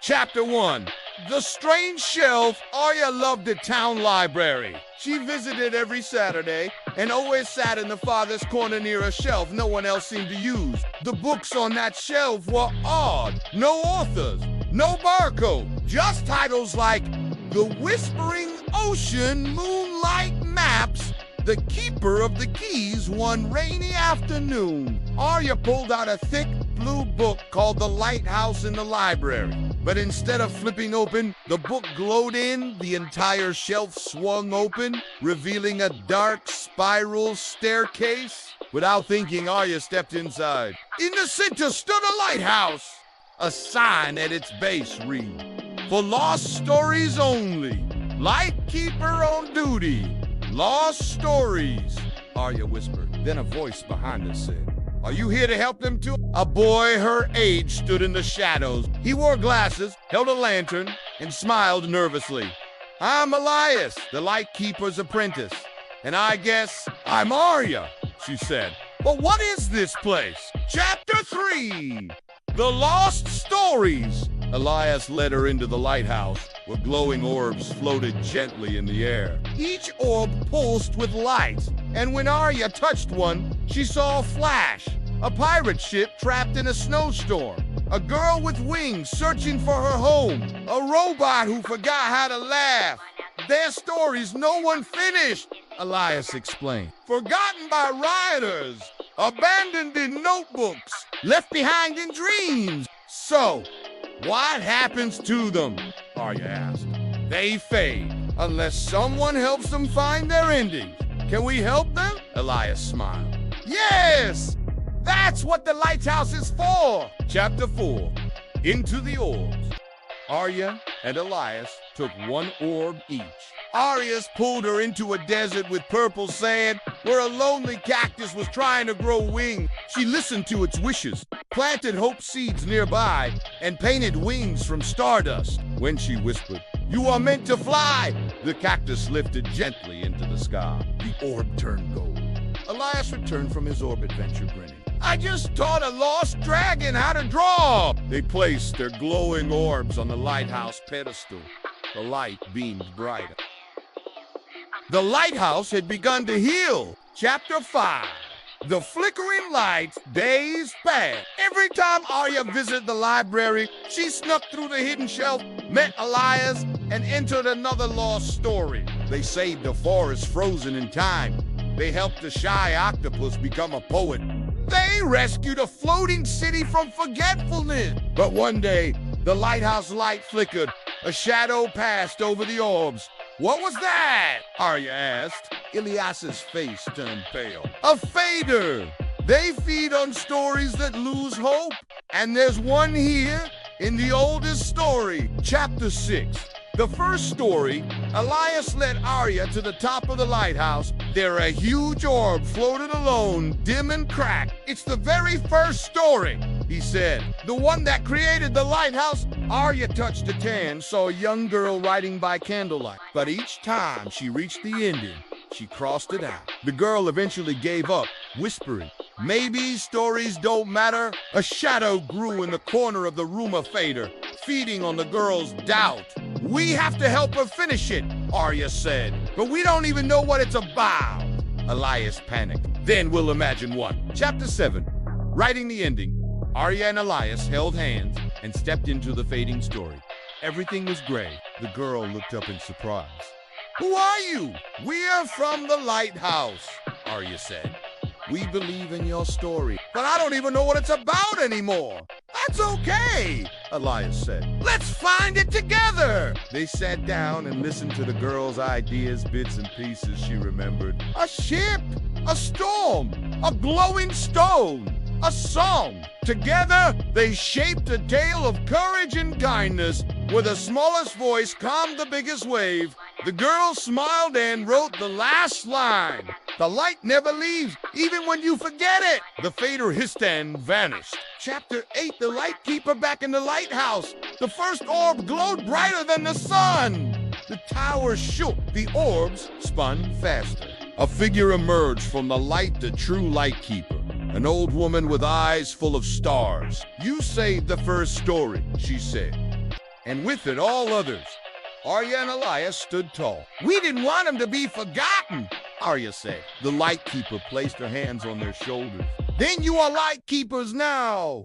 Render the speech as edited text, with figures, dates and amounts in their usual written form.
Chapter 1. The Strange Shelf. Arya loved the town library. She visited every Saturday and always sat in the farthest corner near a shelf no one else seemed to use. The books on that shelf were odd. No authors, no barcode, just titles like The Whispering Ocean, Moonlight Maps, The Keeper of the Keys, One Rainy Afternoon. Arya pulled out a thick blue book called The Lighthouse in the library. But instead of flipping open, the book glowed in, the entire shelf swung open, revealing a dark spiral staircase. Without thinking, Arya stepped inside. In the center stood a lighthouse. A sign at its base read, "For lost stories only. Lightkeeper on duty. Lost stories," Arya whispered. Then a voice behind her said, "Are you here to help them too?" A boy her age stood in the shadows. He wore glasses, held a lantern, and smiled nervously. "I'm Elias, the Lightkeeper's apprentice. And I guess I'm Arya," she said. "But what is this place?" Chapter 3. The Lost Stories. Elias led her into the lighthouse, where glowing orbs floated gently in the air. Each orb pulsed with light, and when Arya touched one, she saw a flash. A pirate ship trapped in a snowstorm. A girl with wings searching for her home. A robot who forgot how to laugh. Their stories no one finished, Elias explained. Forgotten by writers. Abandoned in notebooks. Left behind in dreams. So, what happens to them? Arya asked. They fade, unless someone helps them find their endings. Can we help them? Elias smiled. Yes! That's what the lighthouse is for! Chapter 4. Into the Orbs. Arya and Elias took one orb each. Arya's pulled her into a desert with purple sand where a lonely cactus was trying to grow wings. She listened to its wishes, planted hope seeds nearby, and painted wings from stardust. When she whispered, "You are meant to fly," the cactus lifted gently into the sky. The orb turned gold. Elias returned from his orb adventure grinning. "I just taught a lost dragon how to draw." They placed their glowing orbs on the lighthouse pedestal. The light beamed brighter. The lighthouse had begun to heal. Chapter 5. The flickering lights, days passed. Every time Arya visited the library, she snuck through the hidden shelf, met Elias, and entered another lost story. They saved a forest frozen in time. They helped a shy octopus become a poet. They rescued a floating city from forgetfulness. But one day, the lighthouse light flickered. A shadow passed over the orbs. "What was that?" Arya asked. Elias's face turned pale. "A fader. They feed on stories that lose hope. And there's one here in the oldest story." Chapter 6. The first story, Elias led Arya to the top of the lighthouse. There a huge orb floated alone, dim and cracked. "It's the very first story," he said. "The one that created the lighthouse." Arya touched a tan, saw a young girl riding by candlelight. But each time she reached the ending, she crossed it out. The girl eventually gave up, whispering, "Maybe stories don't matter." A shadow grew in the corner of the rumor fader, feeding on the girl's doubt. "We have to help her finish it," Arya said. "But we don't even know what it's about." Elias panicked. "Then we'll imagine what." Chapter 7. Writing the ending. Arya and Elias held hands and stepped into the fading story. Everything was gray. The girl looked up in surprise. "Who are you?" "We're from the lighthouse," Arya said. "We believe in your story, but I don't even know what it's about anymore." "That's okay," Elias said. "Let's find it together." They sat down and listened to the girl's ideas, bits and pieces she remembered. A ship, a storm, a glowing stone, a song. Together, they shaped a tale of courage and kindness, where the smallest voice calmed the biggest wave. The girl smiled and wrote the last line. "The light never leaves, even when you forget it." The fader hissed and vanished. Chapter 8. The Lightkeeper back in the lighthouse. The first orb glowed brighter than the sun. The tower shook. The orbs spun faster. A figure emerged from the light, the true Lightkeeper. An old woman with eyes full of stars. "You saved the first story," she said. and with it all others. Arya and Elias stood tall. We didn't want him to be forgotten, Arya said. The Lightkeeper placed her hands on their shoulders. Then you are Lightkeepers now.